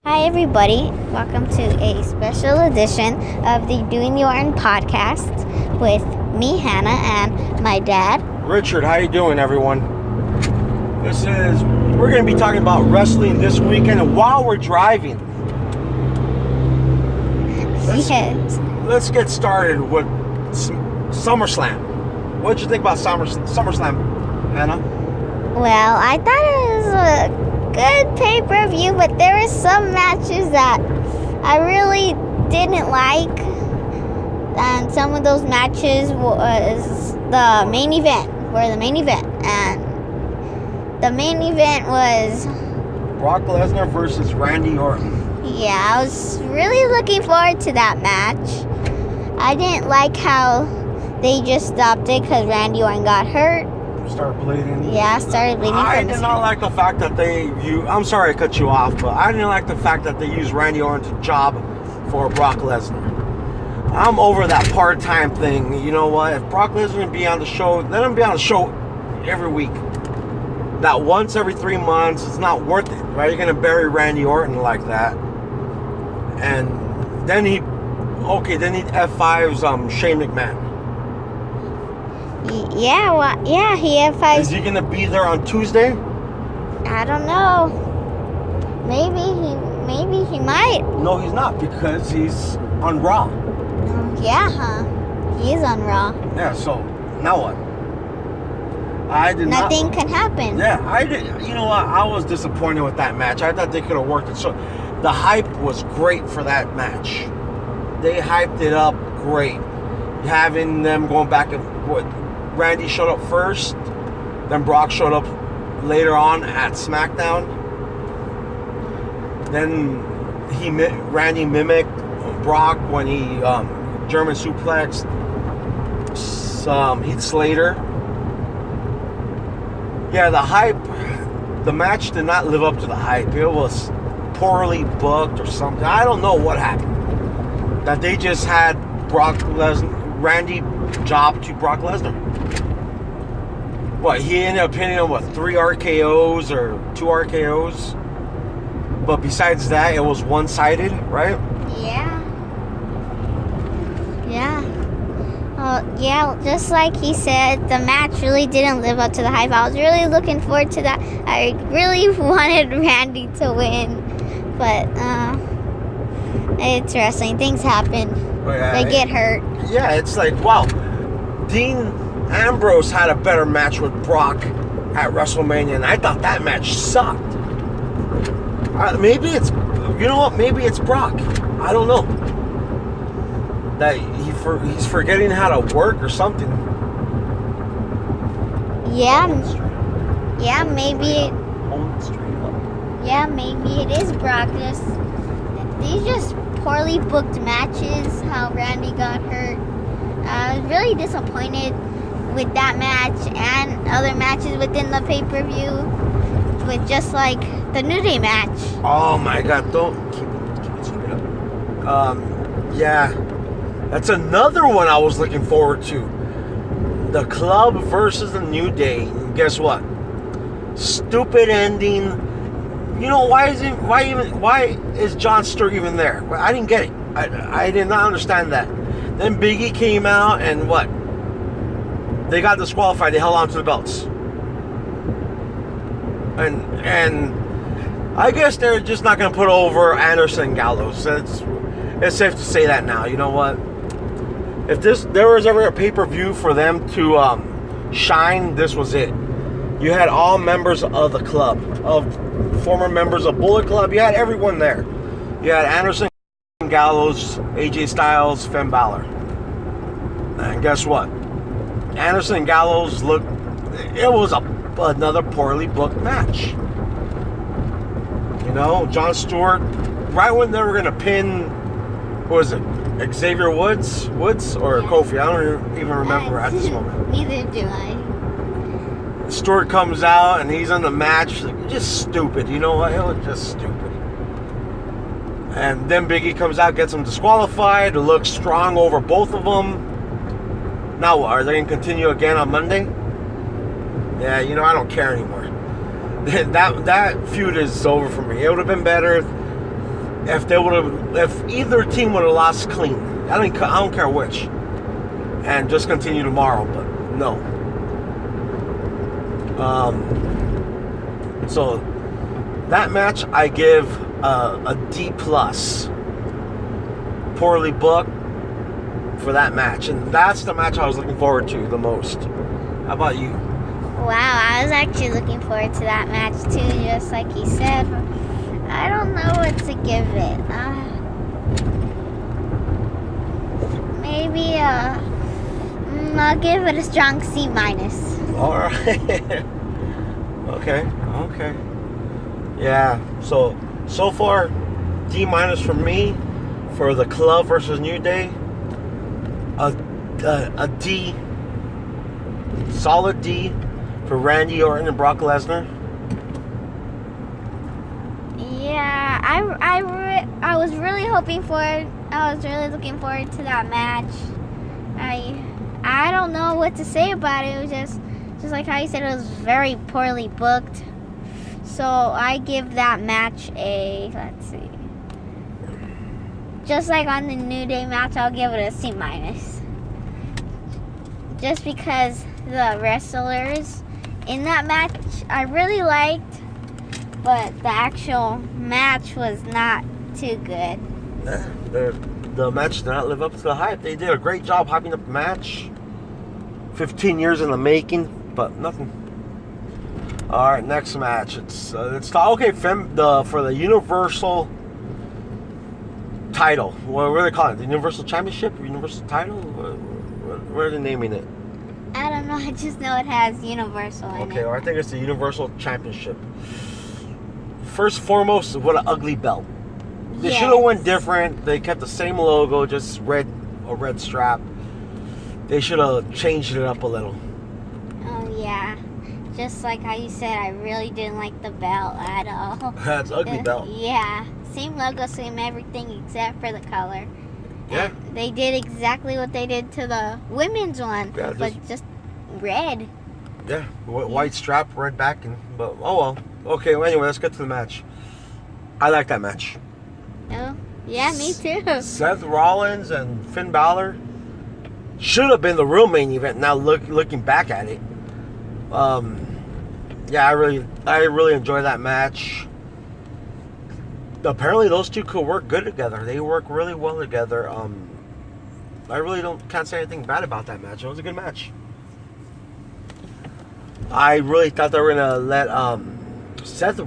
Hi, everybody. Welcome to a special edition of the Doing the Orton podcast with me, Hannah, and my dad. Richard, how you doing, everyone? We're going to be talking about wrestling this weekend, and while we're driving, let's get started with SummerSlam. What did you think about SummerSlam, Hannah? Well, I thought it was a good pay-per-view, but there were some matches that I really didn't like, and some of those matches was the main event, and the main event was Brock Lesnar versus Randy Orton. Yeah, I was really looking forward to that match. I didn't like how they just stopped it because Randy Orton got hurt. Started bleeding. Yeah, started bleeding. I did not like the fact that I'm sorry I cut you off, but I didn't like the fact that they used Randy Orton to job for Brock Lesnar. I'm over that part-time thing. You know what? If Brock Lesnar can be on the show, let him be on the show every week. That once every 3 months, it's not worth it, right? You're going to bury Randy Orton like that. And then he F5's Shane McMahon. Yeah, he F5. Is he going to be there on Tuesday? I don't know. Maybe he might. No, he's not, because he's on Raw. Yeah, he's on Raw. Yeah, so now what? Nothing can happen. Yeah, you know what? I was disappointed with that match. I thought they could have worked it. So the hype was great for that match. They hyped it up great. Having them going back and forth. Randy showed up first, then Brock showed up later on at SmackDown. Then Randy mimicked Brock when he German suplexed Heath Slater. Yeah, the match did not live up to the hype. It was poorly booked or something. I don't know what happened. That they just had Randy job to Brock Lesnar. What, he ended up hitting him with 3 RKOs or 2 RKOs? But besides that, it was one-sided, right? Yeah, just like he said, the match really didn't live up to the hype. I was really looking forward to that. I really wanted Randy to win, but it's wrestling. Things happen. They get hurt. Yeah, it's like, wow, Dean Ambrose had a better match with Brock at WrestleMania, and I thought that match sucked. Maybe it's Brock. I don't know. That he's forgetting how to work or something. Maybe it is Brock. These just poorly booked matches. How Randy got hurt. I was really disappointed with that match and other matches within the pay-per-view, with just like the New Day match. Oh my God! Don't keep it up. Yeah. That's another one I was looking forward to. The Club versus the New Day. And guess what? Stupid ending. You know, why is Jon Stewart even there? I didn't get it. I did not understand that. Then Big E came out and what? They got disqualified. They held on to the belts. And I guess they're just not going to put over Anderson and Gallows. It's safe to say that now. You know what? If there was ever a pay-per-view for them to shine, this was it. You had all members of the club, of former members of Bullet Club. You had everyone there. You had Anderson, Gallows, AJ Styles, Finn Balor. And guess what? Anderson and Gallows it was another poorly booked match. You know, Jon Stewart, right when they were going to pin, what was it? Xavier Woods or Kofi? I don't even remember at this moment. Neither do I. Stewart comes out and he's in the match. Just stupid. You know what? It was just stupid. And then Big E comes out, gets him disqualified. It looks strong over both of them. Now what? Are they going to continue again on Monday? Yeah, you know, I don't care anymore. That feud is over for me. It would have been better if they would have, if either team would have lost clean, I don't care which, and just continue tomorrow. But no. So that match I give a D plus. Poorly booked for that match, and that's the match I was looking forward to the most. How about you? Wow, I was actually looking forward to that match too, just like he said. I don't know what to give it. Maybe I'll give it a strong C minus. All right. Okay. Yeah. So far, D minus for me for the Club versus New Day. A D, solid D for Randy Orton and Brock Lesnar. Yeah, I was really hoping for it. I was really looking forward to that match. I don't know what to say about it. It was just like how you said, it was very poorly booked. So I give that match a, let's see. Just like on the New Day match, I'll give it a C minus. Just because the wrestlers in that match I really liked, but the actual match was not too good. The match did not live up to the hype. They did a great job hyping up the match. 15 years in the making, but nothing. All right, next match. It's okay. For the Universal title. What are they calling it? The Universal Championship? Universal title? What are they naming it? I don't know. I just know it has Universal in it. Okay, well, I think it's the Universal Championship. First and foremost, what an ugly belt. They should have went different. They kept the same logo, just a red strap. They should have changed it up a little. Oh, yeah. Just like how you said, I really didn't like the belt at all. That's an ugly belt. Yeah. Same logo, same everything except for the color. Yeah. And they did exactly what they did to the women's one, yeah, but just red. Yeah. White strap, red back, but oh well. Okay, well, anyway, let's get to the match. I like that match. Oh, yeah, me too. Seth Rollins and Finn Balor should have been the real main event. Now looking back at it, yeah, I really enjoyed that match. Apparently, those two could work good together. They work really well together. I really can't say anything bad about that match. It was a good match. I really thought they were gonna let Seth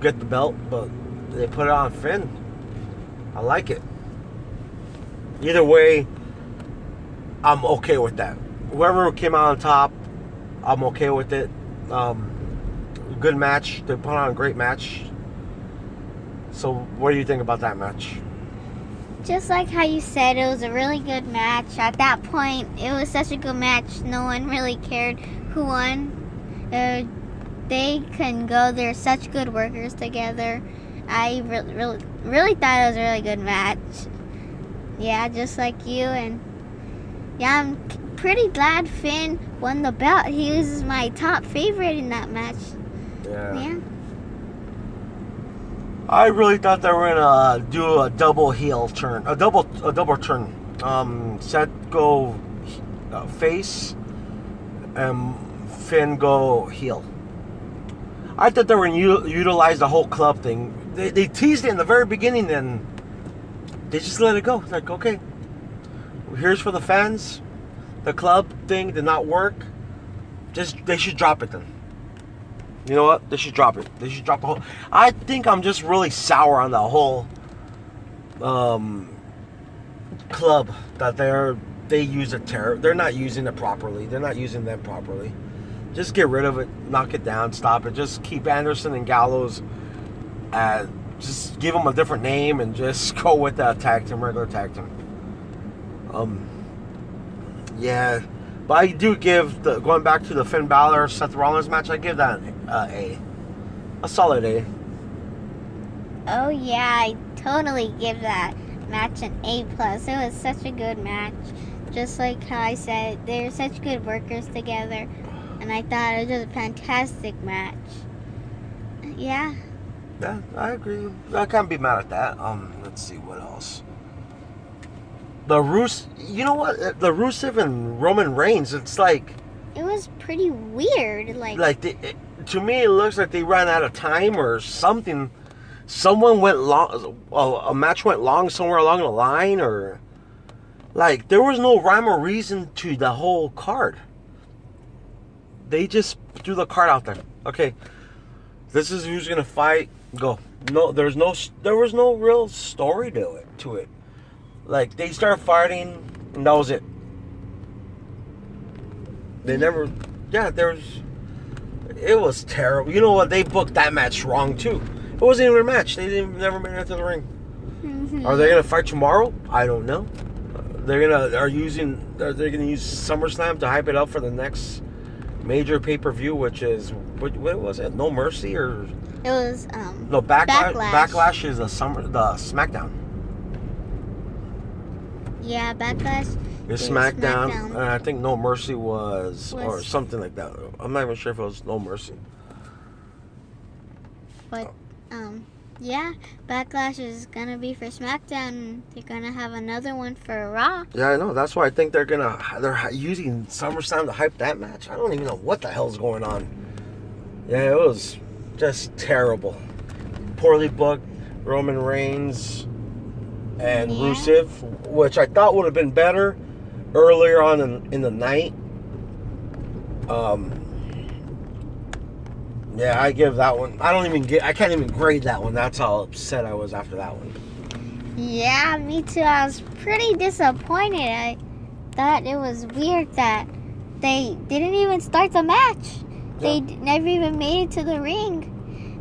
get the belt, but they put it on Finn. I like it. Either way, I'm okay with that. Whoever came out on top, I'm okay with it. Good match. They put on a great match. So, what do you think about that match? Just like how you said, it was a really good match. At that point, it was such a good match. No one really cared who won. They can go. They're such good workers together. I really thought it was a really good match. Yeah, just like you. And yeah, I'm pretty glad Finn won the belt. He was my top favorite in that match. Yeah. I really thought they were gonna do a double heel turn, a double turn. Seth go face, and Finn go heel. I thought they were gonna utilize the whole club thing. They teased it in the very beginning, then they just let it go. It's like, okay, here's for the fans. The club thing did not work. They should drop it then. You know what? They should drop it. They should drop the whole. I think I'm just really sour on the whole club that they use it terrible. They're not using it properly. They're not using them properly. Just get rid of it. Knock it down. Stop it. Just keep Anderson and Gallows. Just give them a different name and just go with that regular tag team. Yeah. But I do give, going back to the Finn Balor Seth Rollins match, I give that a solid A. Oh yeah, I totally give that match an A+. It was such a good match. Just like how I said, they're such good workers together. And I thought it was a fantastic match. Yeah. Yeah, I agree. I can't be mad at that. Let's see what else. You know what? The Rusev and Roman Reigns. It's like It was pretty weird. to me, it looks like they ran out of time or something. Someone went long. A match went long somewhere along the line, or like there was no rhyme or reason to the whole card. They just threw the card out there. Okay, this is who's gonna fight. Go. No, there was no real story to it. Like they started fighting, and that was it. They never. Yeah, it was terrible. You know what? They booked that match wrong too. It wasn't even a match. They never made it into the ring. Mm-hmm. Are they gonna fight tomorrow? I don't know. They're gonna use SummerSlam to hype it up for the next major pay-per-view, which is what was it? No Mercy or It was no Backlash. Backlash. Backlash is the SmackDown. Yeah, Backlash. It's is SmackDown. And I think No Mercy was or something like that. I'm not even sure if it was No Mercy. But yeah, Backlash is gonna be for SmackDown. They're gonna have another one for Raw. Yeah, I know. That's why I think they're using SummerSlam to hype that match. I don't even know what the hell's going on. Yeah, it was just terrible. Poorly booked. Roman Reigns and Rusev, which I thought would have been better earlier on in the night. Yeah, I give that one. I can't even grade that one. That's how upset I was after that one. Yeah, me too. I was pretty disappointed. I thought it was weird that they didn't even start the match. They never even made it to the ring.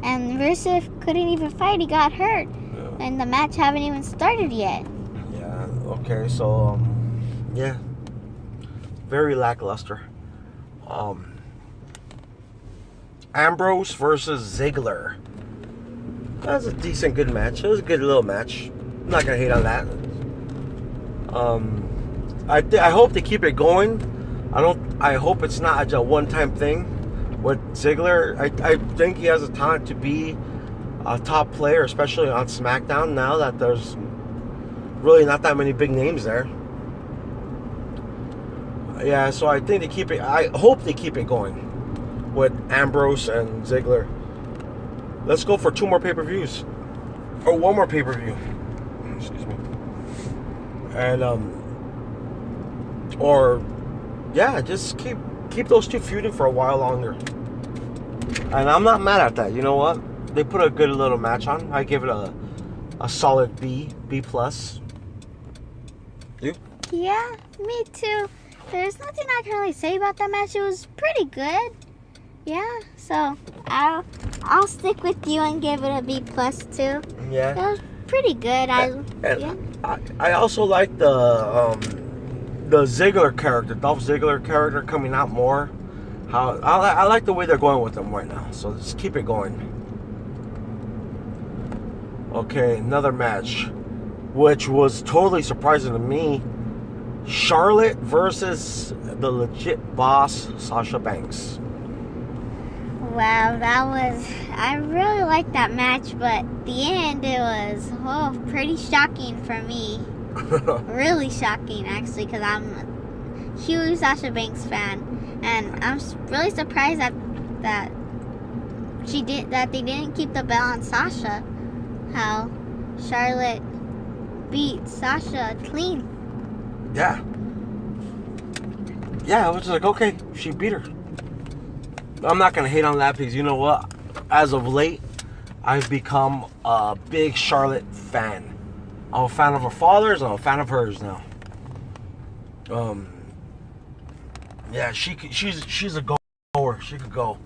And Rusev couldn't even fight. He got hurt. Yeah. And the match haven't even started yet. Yeah, okay. So, yeah. Very lackluster. Ambrose versus Ziggler. That was a decent, good match. It was a good little match. I'm not gonna hate on that. I hope they keep it going. I hope it's not a one-time thing with Ziggler. I think he has the talent to be a top player, especially on SmackDown. Now that there's really not that many big names there. Yeah, so I think I hope they keep it going with Ambrose and Ziggler. Let's go for 2 more pay-per-views. Or 1 more pay-per-view. Excuse me. And, just keep those 2 feuding for a while longer. And I'm not mad at that. You know what? They put a good little match on. I give it a solid B+. You? Yeah, me too. There's nothing I can really say about that match. It was pretty good. Yeah, so I'll stick with you and give it a B+ too. Yeah, it was pretty good. I also like the Ziggler character, Dolph Ziggler character coming out more. I like the way they're going with them right now. So just keep it going. Okay, another match, which was totally surprising to me. Charlotte versus the legit boss, Sasha Banks. Wow, I really liked that match, but the end, it was pretty shocking for me. Really shocking, actually, because I'm a huge Sasha Banks fan, and I'm really surprised that they didn't keep the belt on Sasha. How Charlotte beat Sasha clean. Yeah, I was like, okay, she beat her. I'm not going to hate on that because you know what? As of late, I've become a big Charlotte fan. I'm a fan of her father's. I'm a fan of hers now. Yeah, she's a goer. She could go.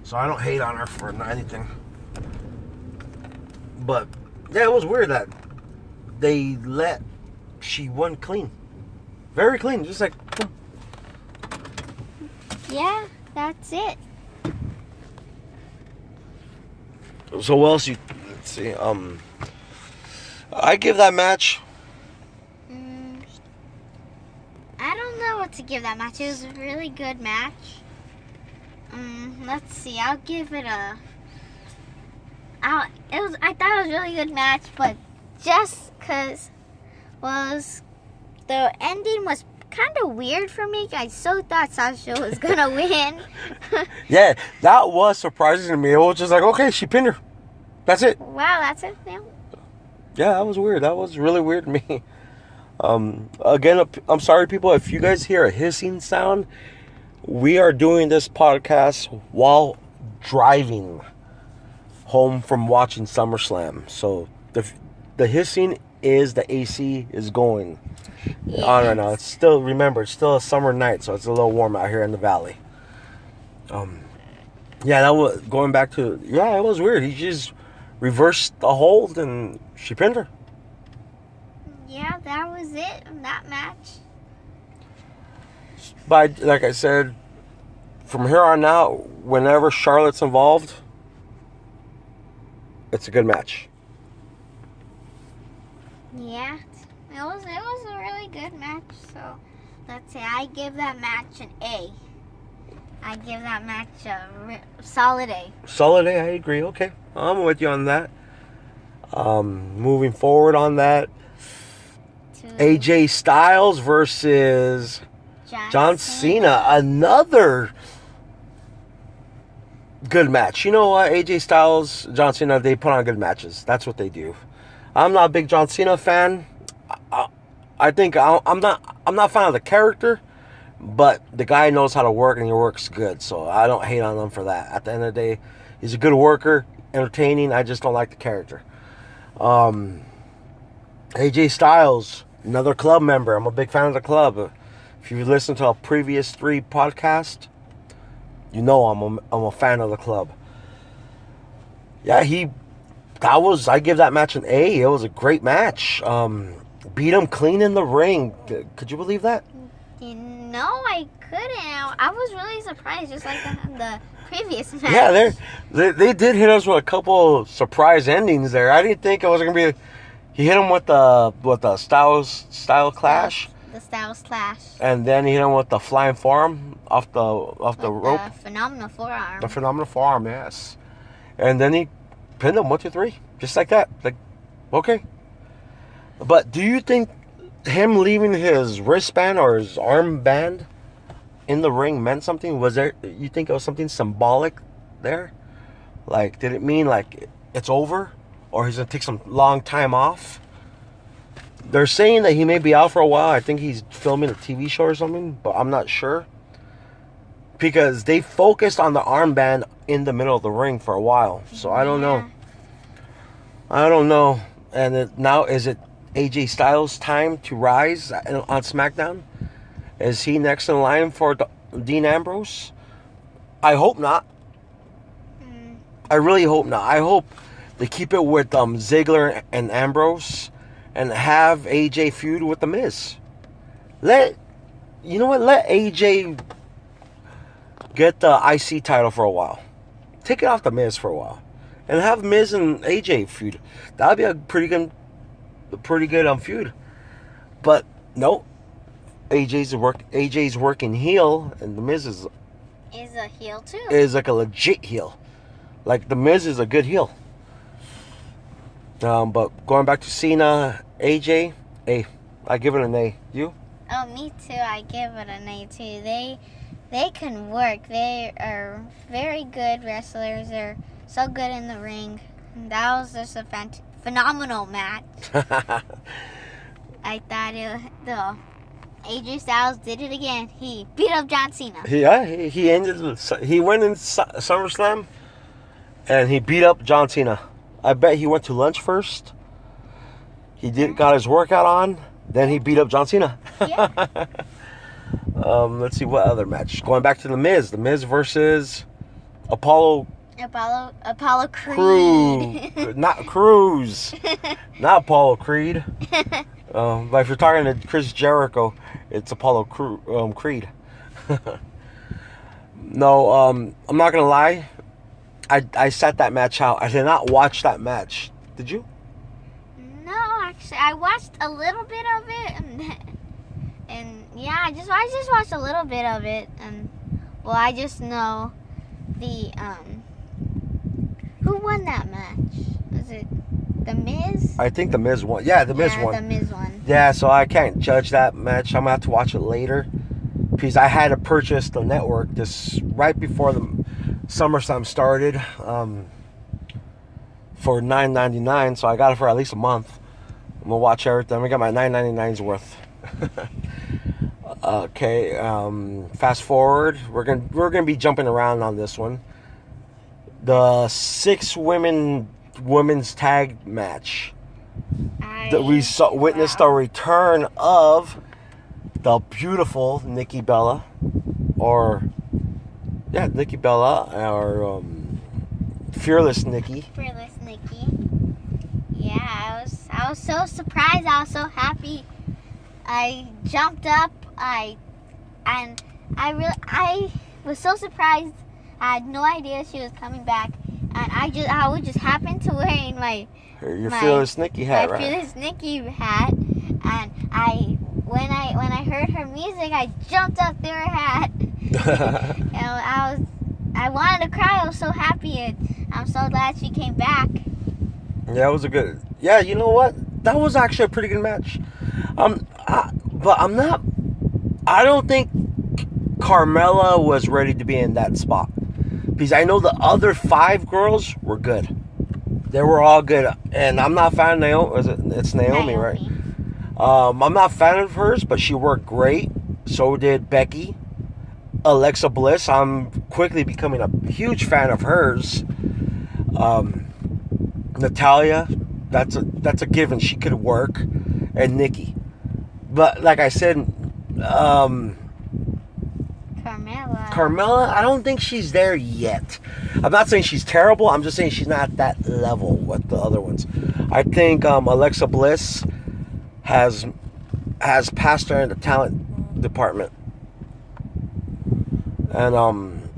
So I don't hate on her for anything. But, yeah, it was weird that she won clean. Very clean. Just like... Yeah, that's it. So what else let's see, I give that match. I don't know what to give that match. It was a really good match. Let's see, I'll give it I thought it was a really good match, but just because the ending was kind of weird for me. I so thought Sasha was gonna win. Yeah, that was surprising to me. It was just like, okay, she pinned her. That's it. Wow, that's it, man. Yeah, that was weird. That was really weird to me. Again, I'm sorry, people, if you guys hear a hissing sound. We are doing this podcast while driving home from watching SummerSlam. So the hissing is the AC is going on right now. It's still, remember, it's still a summer night, so it's a little warm out here in the valley. Yeah, that was going back to, yeah, it was weird. He just reversed the hold and she pinned her. Yeah, that was it in that match. But like I said, from here on out, whenever Charlotte's involved, it's a good match. Yeah, it was a really good match. So let's say I give that match an A. I give that match a solid A. Solid A, I agree. Okay, I'm with you on that. Moving forward on that, AJ Styles versus John Cena. Another good match. You know what? AJ Styles, John Cena, they put on good matches. That's what they do. I'm not a big John Cena fan. I think I'm not a fan of the character, but the guy knows how to work and he works good. So I don't hate on him for that. At the end of the day, he's a good worker, entertaining. I just don't like the character. AJ Styles, another club member. I'm a big fan of the club. If you listen to our previous 3 podcasts, you know I'm a fan of the club. Yeah, I give that match an A. It was a great match. Beat him clean in the ring. Could you believe that? No, I couldn't. I was really surprised, just like the previous match. Yeah, they did hit us with a couple surprise endings there. I didn't think it was gonna be. He hit him with the style clash. The Styles Clash. And then he hit him with the flying forearm off the rope. The phenomenal forearm. The phenomenal forearm, yes. And then he pinned him 1, 2, 3, just like that. Like, okay. But do you think him leaving his wristband or his armband in the ring meant something? You think it was something symbolic there? Like, did it mean like it's over, or he's gonna take some long time off? They're saying that he may be out for a while. I think he's filming a TV show or something, but I'm not sure. Because they focused on the armband in the middle of the ring for a while. So I don't know. I don't know. And now, is it AJ Styles' time to rise on SmackDown? Is he next in line for Dean Ambrose? I hope not. I really hope not. I hope they keep it with Ziggler and Ambrose. And have AJ feud with The Miz. Let AJ get the IC title for a while. Take it off The Miz for a while. And have Miz and AJ feud. That would be a pretty good feud. But no. AJ's working heel, and The Miz is a heel too. Is like a legit heel. Like The Miz is a good heel. But going back to Cena, AJ, A. I give it an A. You? Oh, me too. I give it an A too. They can work. They are very good wrestlers. They're so good in the ring. That was just a phenomenal match. I thought AJ Styles did it again. He beat up John Cena. Yeah, he went in SummerSlam and he beat up John Cena. I bet he went to lunch first. He got his workout on. Then he beat up John Cena. Yeah. Let's see what other match. Going back to The Miz. The Miz versus Apollo Creed. Not Cruz. Not Apollo Creed. But if you're talking to Chris Jericho, it's Apollo Creed. No, I'm not going to lie. I sat that match out. I did not watch that match. Did you? No, actually, I watched a little bit of it, and yeah, I just watched a little bit of it, and well, I just know the who won that match? Was it The Miz? I think The Miz won. Yeah, The Miz won. The Miz won. Yeah, so I can't judge that match. I'm going to have to watch it later. Because I had to purchase the network right before the SummerSlam started for $9.99. So I got it for at least a month. I'm going to watch everything. I got my $9.99's worth. Okay, fast forward. We're gonna be jumping around on this one. The 6 women's tag match. That we witnessed the return of the beautiful Nikki Bella, Nikki Bella, or Fearless Nikki. Fearless Nikki. Yeah, I was so surprised. I was so happy. I jumped up. I was so surprised. I had no idea she was coming back, and I would just happen to wearing my Fearless Nikki hat, right? My Fearless Nikki hat, and when I heard her music, I jumped up to her hat. And I wanted to cry. I was so happy, and I'm so glad she came back. Yeah, it was a good. Yeah, you know what? That was actually a pretty good match. But I don't think Carmella was ready to be in that spot. Because I know the other 5 girls were good. They were all good. And I'm not a fan of Naomi. It's Naomi, right? I'm not a fan of hers, but she worked great. So did Becky. Alexa Bliss. I'm quickly becoming a huge fan of hers. Natalia. That's a given. She could work. And Nikki. But like I said, Carmella, I don't think she's there yet. I'm not saying she's terrible. I'm just saying she's not at that level with the other ones. I think Alexa Bliss has passed her in the talent department. And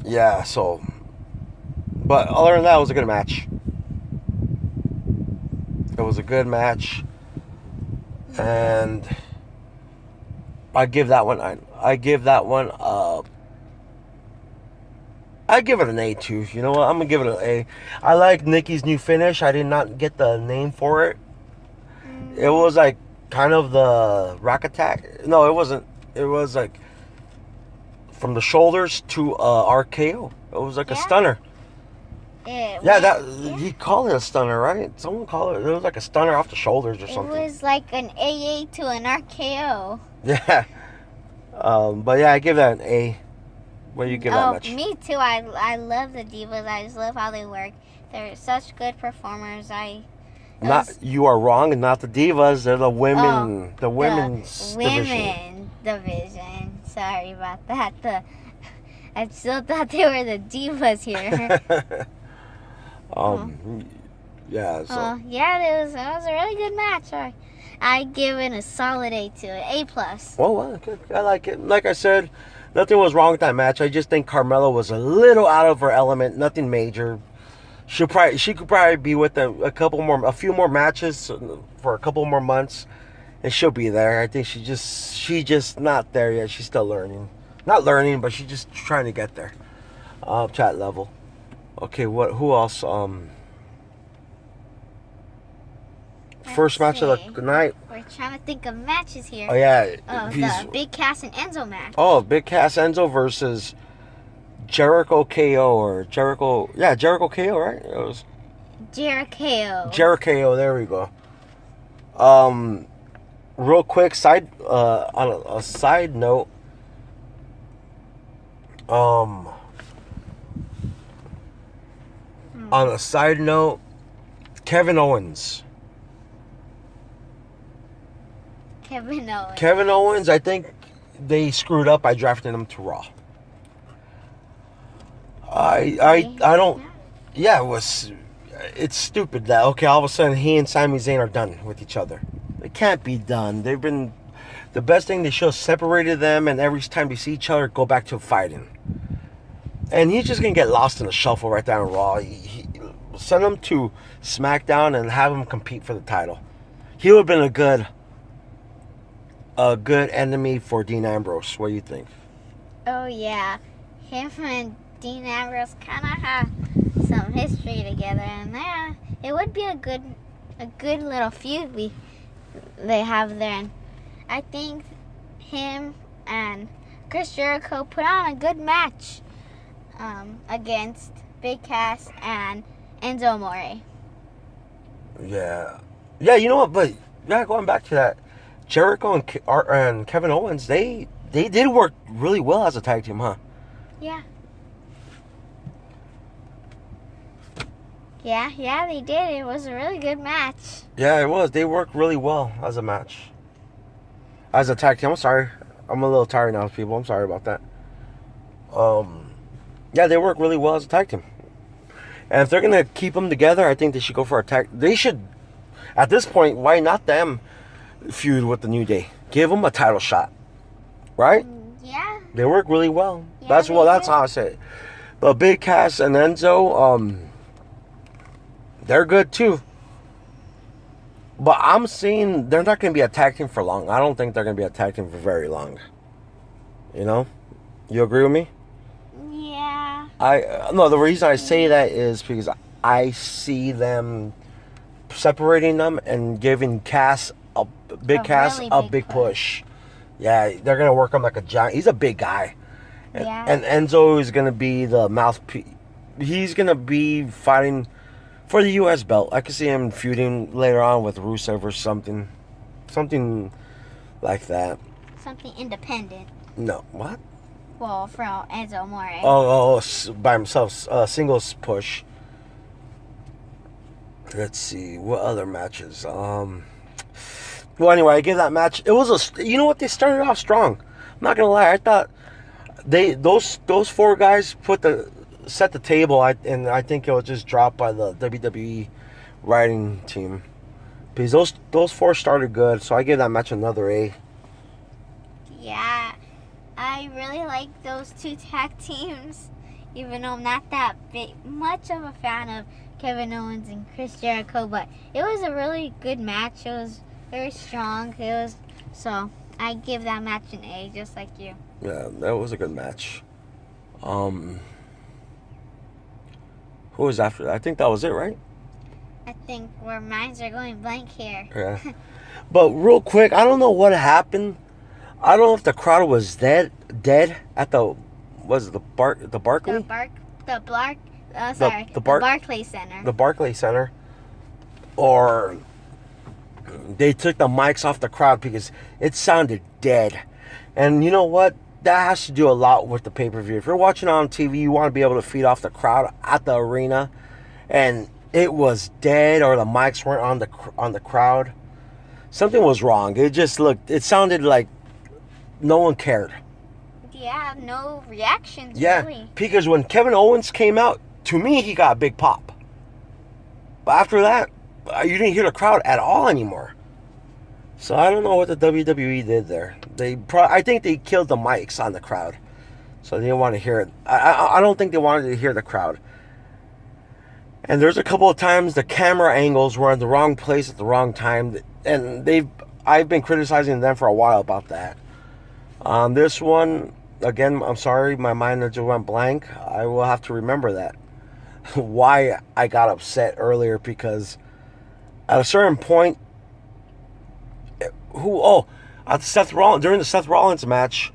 yeah, so. But other than that, it was a good match. It was a good match. And I give that one I give it an A too. You know what? I'm gonna give it an A. I like Nikki's new finish. I did not get the name for it. It was like kind of the rack attack. No, it wasn't. It was like from the shoulders to RKO. It was like a stunner. He called it a stunner, right? Someone called it. It was like a stunner off the shoulders or something. It was like an AA to an RKO. Yeah. But yeah, I give that an A. What do you give that much? Me too. I love the Divas. I just love how they work. They're such good performers. You are wrong, and not the Divas. They're the women. The women's division. Sorry about that. I still thought they were the Divas here. Yeah. So. It was a really good match. I give it a solid A to it. A+. Well, good. I like it. Like I said, nothing was wrong with that match. I just think Carmella was a little out of her element. Nothing major. She could probably be with a few more matches for a couple more months, and she'll be there. I think she just not there yet. She's still learning. Not learning, but she's just trying to get there. Chat level. Okay, who else? First match of the night. We're trying to think of matches here. Oh, yeah. The Big Cass and Enzo match. Oh, Big Cass Enzo versus Jericho KO or Jericho. Yeah, Jericho KO, right? It was Jericho. There we go. Real quick on a side note. On a side note, Kevin Owens. Kevin Owens, I think they screwed up by drafting him to Raw. I don't. Yeah, it's stupid that all of a sudden he and Sami Zayn are done with each other. It can't be done. They've been the best thing. They should have separated them, and every time they see each other, go back to fighting. And he's just gonna get lost in the shuffle right down Raw. Send him to SmackDown and have him compete for the title. He would have been a good enemy for Dean Ambrose. What do you think? Oh yeah, him and Dean Ambrose kind of have some history together, and yeah, it would be a good little feud they have there. And I think him and Chris Jericho put on a good match against Big Cass and Enzo Amore. Yeah, you know what? But yeah, going back to that, Jericho and Kevin Owens, they did work really well as a tag team, huh? Yeah. Yeah, they did. It was a really good match. Yeah, it was. They worked really well as a match. As a tag team. I'm sorry. I'm a little tired now, people. I'm sorry about that. Yeah, they work really well as a tag team. And if they're going to keep them together, I think they should go for a tag. They should, at this point, why not them feud with the New Day? Give them a title shot. Right? Yeah. They work really well. Yeah, That's how I say it. But Big Cass and Enzo, they're good too. But I'm seeing they're not going to be a tag team for long. I don't think they're going to be a tag team for very long. You know? You agree with me? Yeah. No, the reason I say that is because I see them separating them and giving Cass a big push. Yeah, they're going to work him like a giant. He's a big guy. Yeah. And Enzo is going to be the mouthpiece. He's going to be fighting for the U.S. belt. I could see him feuding later on with Rusev or something. Something like that. Something independent. No, what? Well, for Enzo Amore. Oh, by himself. Singles push. Let's see. What other matches? Well, anyway, I gave that match. It was you know what? They started off strong. I'm not gonna lie. I thought those four guys set the table. And I think it was just dropped by the WWE writing team because those four started good. So I gave that match another A. Yeah, I really like those two tag teams. Even though I'm not that much of a fan of Kevin Owens and Chris Jericho, but it was a really good match. It was very strong. So I give that match an A, just like you. Yeah, that was a good match. Who was after that? I think that was it, right? I think our minds are going blank here. Yeah. But real quick, I don't know what happened. I don't know if the crowd was dead at the Barclay? The Barclays Center. The Barclays Center. Or they took the mics off the crowd because it sounded dead. And you know what? That has to do a lot with the pay-per-view. If you're watching on TV, you want to be able to feed off the crowd at the arena. And it was dead or the mics weren't on the crowd. Something was wrong. It sounded like no one cared. Yeah, no reactions, yeah, really. Because when Kevin Owens came out, to me, he got a big pop. But after that, you didn't hear the crowd at all anymore. So I don't know what the WWE did there. I think they killed the mics on the crowd. So they didn't want to hear it. I don't think they wanted to hear the crowd. And there's a couple of times the camera angles were in the wrong place at the wrong time. And I've been criticizing them for a while about that. On this one, again, I'm sorry, my mind just went blank. I will have to remember that. Why I got upset earlier, because at a certain point, during the Seth Rollins match,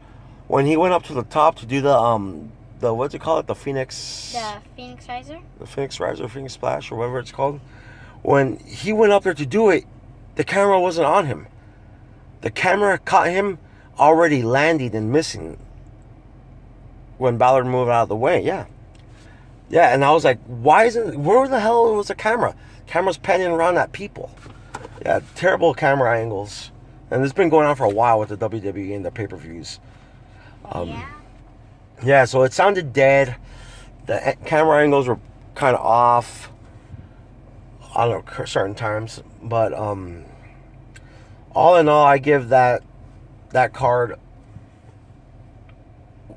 when he went up to the top to do the what's it called? The Phoenix Riser? The Phoenix Riser, Phoenix Splash, or whatever it's called. When he went up there to do it, the camera wasn't on him. The camera caught him already landing and missing when Balor moved out of the way. Yeah, and I was like, where the hell was the camera? Camera's panning around at people. Yeah, terrible camera angles. And it's been going on for a while with the WWE and the pay-per-views. Yeah, so it sounded dead. The camera angles were kind of off. I don't know, certain times. But all in all, I give that card.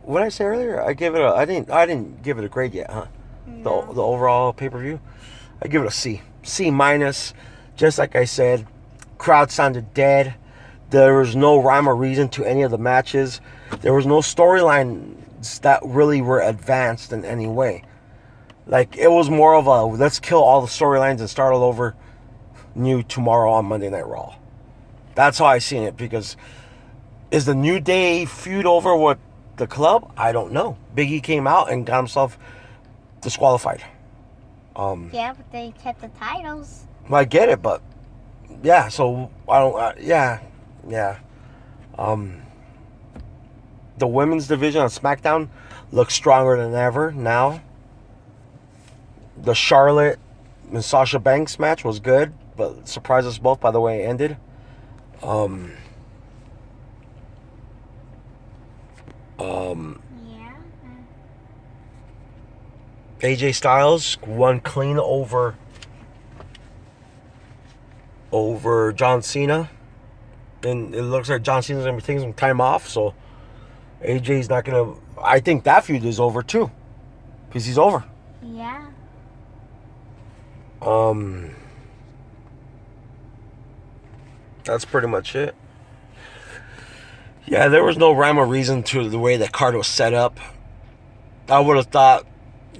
What did I say earlier? I didn't give it a grade yet, huh? No. The overall pay-per-view, I give it a C. C minus. Just like I said, crowd sounded dead. There was no rhyme or reason to any of the matches. There was no storylines that really were advanced in any way. Like, it was more of a let's kill all the storylines and start all over new tomorrow on Monday Night Raw. That's how I seen it, because is the New Day feud over with the club? I don't know. Big E came out and got himself disqualified. Yeah, but they kept the titles. Well, I get it, but yeah, so I don't, yeah. The women's division on SmackDown looks stronger than ever now. The Charlotte and Sasha Banks match was good, but surprised us both by the way it ended. Yeah. AJ Styles won clean over John Cena. And it looks like John Cena's going to be taking some time off, so AJ's not going to... I think that feud is over, too. Because he's over. Yeah. That's pretty much it. Yeah, there was no rhyme or reason to the way that card was set up. I would have thought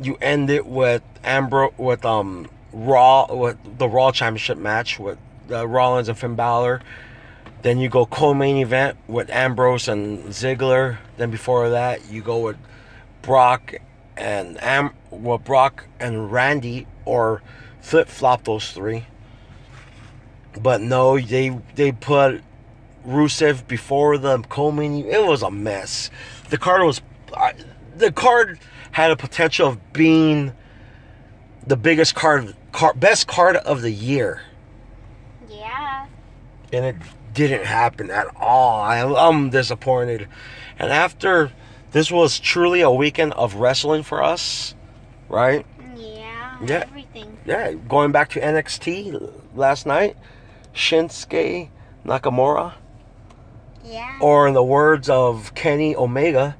you end it with Raw, with the Raw Championship match with Rollins and Finn Balor. Then you go co-main event with Ambrose and Ziggler. Then before that, you go with Brock and Randy, or flip-flop those three. But no, they put Rusev before the co-main. It was a mess. The card had a potential of being the biggest best card of the year. Yeah. And it didn't happen at all. I'm disappointed. And after, this was truly a weekend of wrestling for us, right? Yeah. Everything. Yeah, going back to NXT last night, Shinsuke Nakamura. Yeah. Or in the words of Kenny Omega,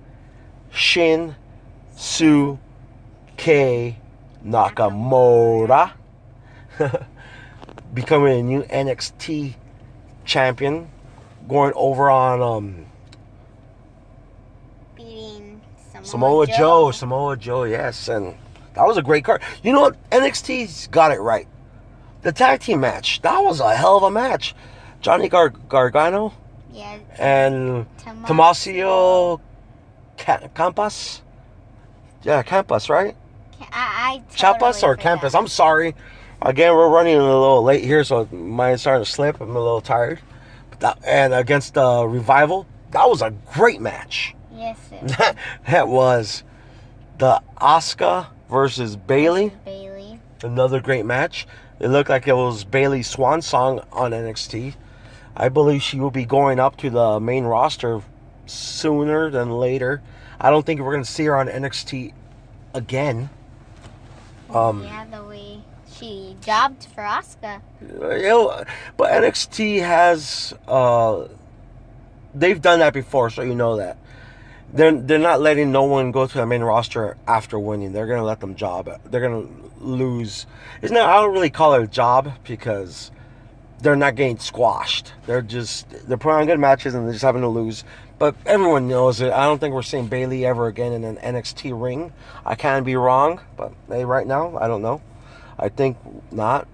Shin Su K Nakamura. Becoming a new NXT champion, going over on beating Samoa Joe, yes, and that was a great card. You know what? NXT's got it right. The tag team match, that was a hell of a match. Johnny Gargano, yeah, and Tommaso Ciampa. Yeah, Ciampa, right? I Ciampa or Ciampa? I'm sorry. Again, we're running a little late here, so mine's starting to slip. I'm a little tired. And against the Revival, that was a great match. Yes, it was. That was the Asuka versus Bayley. Another great match. It looked like it was Bayley's swan song on NXT. I believe she will be going up to the main roster sooner than later. I don't think we're going to see her on NXT again. Yeah, the way she jobbed for Asuka. But NXT has they've done that before, so you know that. They're not letting no one go to the main roster after winning. They're gonna let them job. They're gonna lose. I don't really call it a job, because they're not getting squashed. They're putting on good matches and they're just having to lose. But everyone knows it. I don't think we're seeing Bayley ever again in an NXT ring. I can be wrong, but hey, right now I don't know. I think not.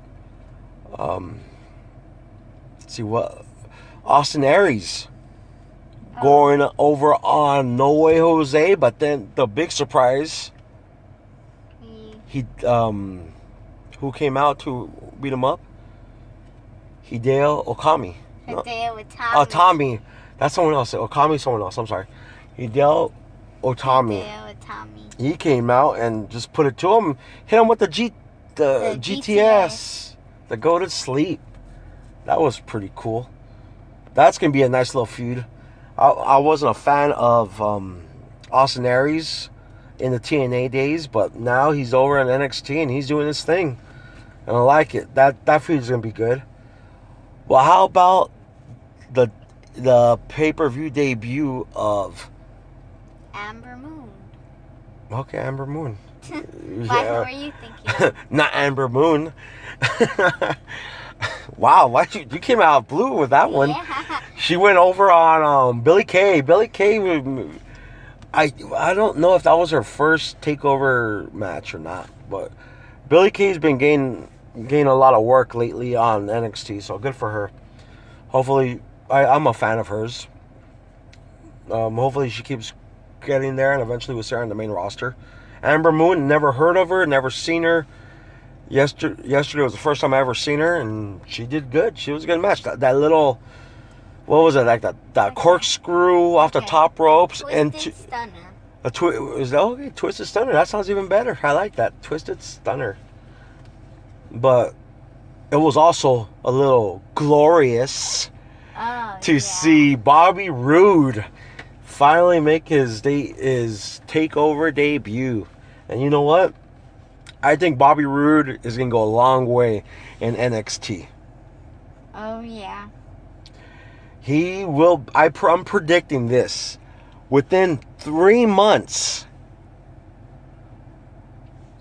Let's see what Austin Aries going over on No Way Jose, but then the big surprise, he who came out to beat him up? Hideo Okami. Tommy. That's someone else. Okami's someone else. I'm sorry. Hideo Otami. He came out and just put it to him. Hit him with the GTS. The go to sleep. That was pretty cool. That's going to be a nice little feud. I wasn't a fan of Austin Aries in the TNA days, but now he's over in NXT and he's doing his thing. And I like it. That feud is going to be good. Well, how about the pay-per-view debut of Amber Moon? Okay, Amber Moon. Why were you thinking? Not Amber Moon. Wow, you came out blue with that one. Yeah. She went over on Billie Kay. Billie Kay, I don't know if that was her first takeover match or not. But Billie Kay's been gaining a lot of work lately on NXT, so good for her. Hopefully, I'm a fan of hers. Hopefully she keeps getting there, and eventually we'll see her on the main roster. Amber Moon, never heard of her, never seen her. Yesterday was the first time I ever seen her, and she did good. She was a good match. That little, what was it, like that corkscrew off the top ropes. Twisted Stunner. Twisted Stunner. That sounds even better. I like that. Twisted Stunner. But it was also a little glorious to see Bobby Roode finally make his takeover debut. And you know what? I think Bobby Roode is going to go a long way in NXT. Oh, yeah. He will, I'm predicting this. Within 3 months,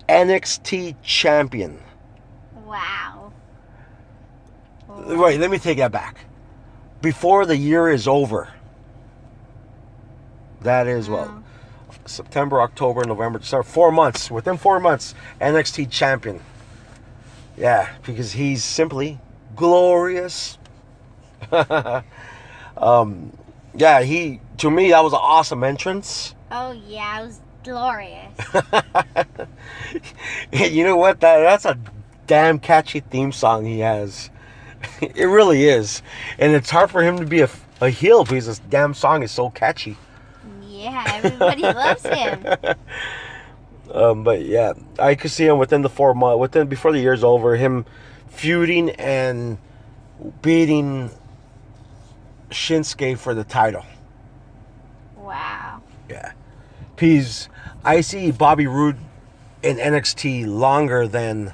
NXT champion. Wow. Wait, let me take that back. Before the year is over. That is, well, September, October, November, December. 4 months. Within 4 months, NXT champion. Yeah, because he's simply glorious. Yeah, to me, that was an awesome entrance. Oh, yeah, it was glorious. You know what? That's a damn catchy theme song he has. It really is. And it's hard for him to be a heel because this damn song is so catchy. Yeah, everybody loves him. But yeah, I could see him within the 4 months, before the year's over, him feuding and beating Shinsuke for the title. Wow. Yeah. Because I see Bobby Roode in NXT longer than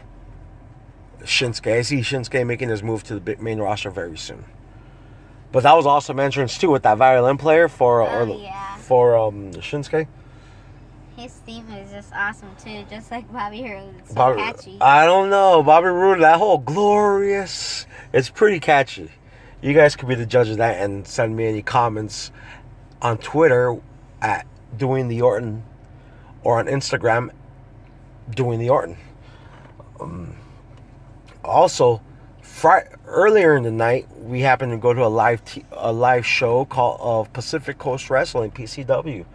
Shinsuke. I see Shinsuke making his move to the main roster very soon. But that was awesome entrance too with that violin player for Shinsuke. His theme is just awesome too, just like Bobby Roode. It's so catchy. I don't know, Bobby Roode, that whole glorious, it's pretty catchy. You guys could be the judge of that and send me any comments on Twitter at Doing the Orton or on Instagram Doing the Orton. Also, earlier in the night, we happened to go to a live show called Pacific Coast Wrestling, PCW.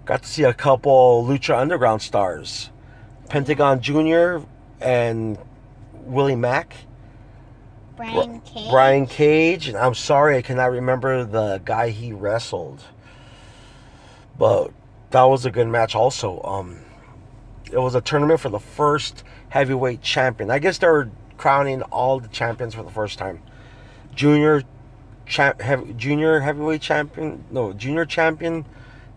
Got to see a couple Lucha Underground stars, Pentagon Jr. and Willie Mack. Brian Cage, and I'm sorry I cannot remember the guy he wrestled, but that was a good match also. It was a tournament for the first heavyweight champion. I guess they were crowning all the champions for the first time. Junior heavyweight champion,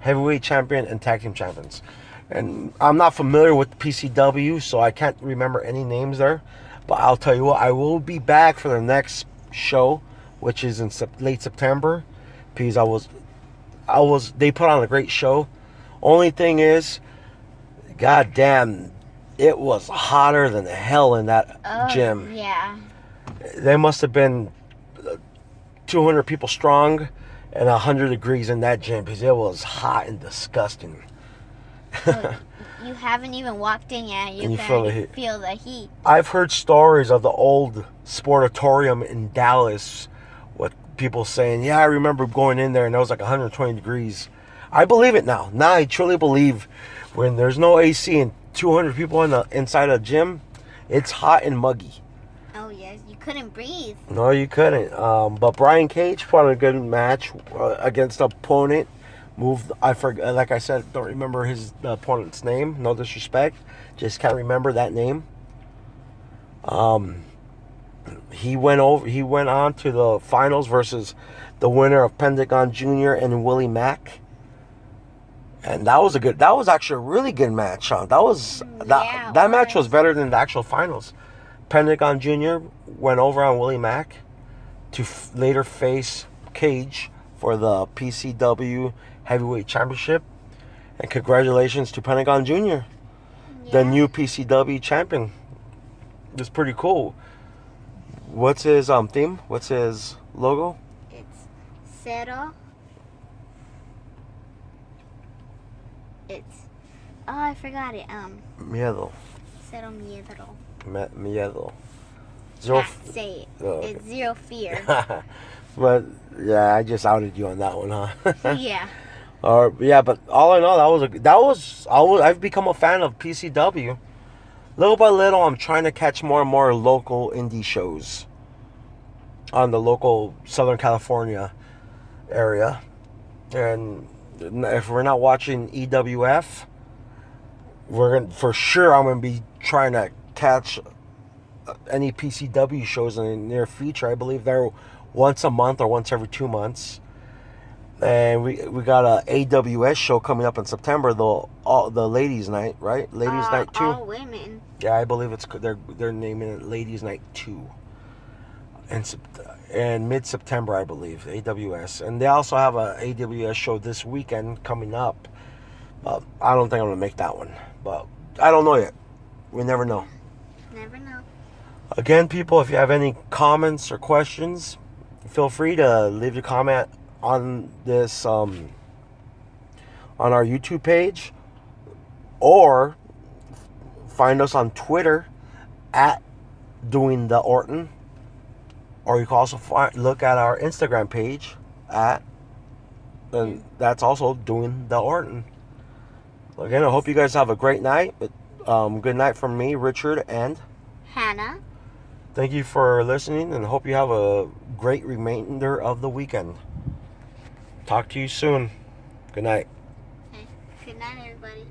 heavyweight champion, and tag team champions. And I'm not familiar with PCW, so I can't remember any names there. But I'll tell you what, I will be back for the next show, which is in late September, because they put on a great show. Only thing is, goddamn, it was hotter than hell in that gym. Yeah. There must have been 200 people strong and 100 degrees in that gym because it was hot and disgusting. Well, you haven't even walked in yet. You feel the heat. I've heard stories of the old Sportatorium in Dallas with people saying, yeah, I remember going in there and it was like 120 degrees. I believe it now. Now I truly believe when there's no AC and 200 people inside a gym, it's hot and muggy. Oh, yes. You couldn't breathe. No, you couldn't. But Brian Cage put on a good match against an opponent. I forgot, like I said, don't remember his opponent's name. No disrespect, just can't remember that name. He went on to the finals versus the winner of Pentagon Jr. and Willie Mack, and that was actually a really good match. That match was better than the actual finals. Pentagon Jr. went over on Willie Mack to later face Cage for the PCW Heavyweight Championship. And congratulations to Pentagon Jr., the new PCW champion. It's pretty cool. What's his theme? What's his logo? It's Cero. I forgot it. Miedo. Cero miedo. Miedo. Zero. Say it. Okay. It's zero fear. But yeah, I just outed you on that one, huh? Yeah. Yeah, but all in all, I've become a fan of PCW. Little by little, I'm trying to catch more and more local indie shows on the local Southern California area. And if we're not watching EWF, for sure I'm gonna be trying to catch any PCW shows in the near future. I believe they're once a month or once every 2 months. And we got a AWS show coming up in September, the ladies' night, right? Ladies' night 2. All women. Yeah, I believe they're naming it Ladies' Night 2. And mid-September, I believe, AWS. And they also have a AWS show this weekend coming up. I don't think I'm going to make that one. But I don't know yet. We never know. Never know. Again, people, if you have any comments or questions, feel free to leave your comment on this, on our YouTube page. Or find us on Twitter at Doing the Orton. Or you can also look at our Instagram page and that's also Doing the Orton. Again, I hope you guys have a great night. Good night from me, Richard, and Hannah. Thank you for listening, and hope you have a great remainder of the weekend. Talk to you soon. Good night. Okay. Good night, everybody.